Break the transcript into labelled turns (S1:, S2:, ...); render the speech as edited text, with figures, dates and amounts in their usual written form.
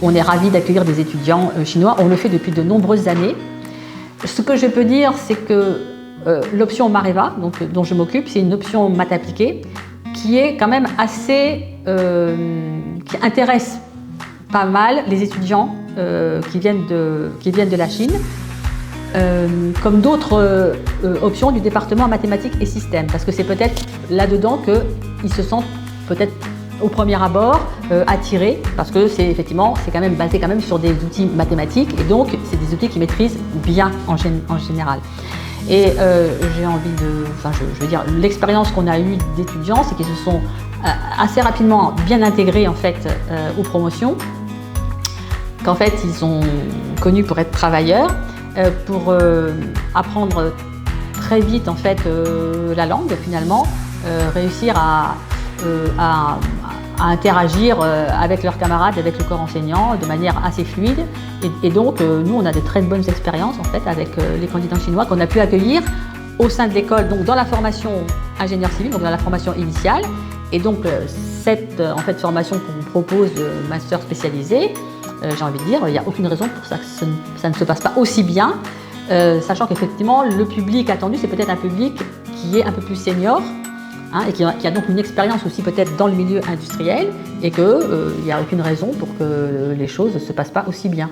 S1: On est ravis d'accueillir des étudiants chinois, on le fait depuis de nombreuses années. Ce que je peux dire, c'est que l'option Mareva, dont je m'occupe, c'est une option maths appliquée qui est quand même assez... qui intéresse pas mal les étudiants qui viennent de la Chine, comme d'autres options du département mathématiques et systèmes, parce que c'est peut-être là-dedans qu'ils se sentent peut-être au premier abord attirés, parce que c'est effectivement quand même basé quand même sur des outils mathématiques, et donc c'est des outils qu'ils maîtrisent bien en général. Et j'ai envie de, je veux dire, l'expérience qu'on a eue d'étudiants, c'est qu'ils se sont assez rapidement bien intégrés en fait aux promotions, qu'en fait ils sont connus pour être travailleurs, pour apprendre très vite en fait la langue finalement, réussir à interagir avec leurs camarades, avec le corps enseignant de manière assez fluide. Et donc, nous, on a de très bonnes expériences en fait, avec les candidats chinois qu'on a pu accueillir au sein de l'école, donc dans la formation ingénieur civil, donc dans la formation initiale. Et donc, cette en fait, formation qu'on propose de master spécialisé, j'ai envie de dire, il n'y a aucune raison pour ça que ça ne se passe pas aussi bien, sachant qu'effectivement, le public attendu, c'est peut-être un public qui est un peu plus senior, et qui a donc une expérience aussi peut-être dans le milieu industriel, et qu'il n'y a aucune raison pour que les choses ne se passent pas aussi bien.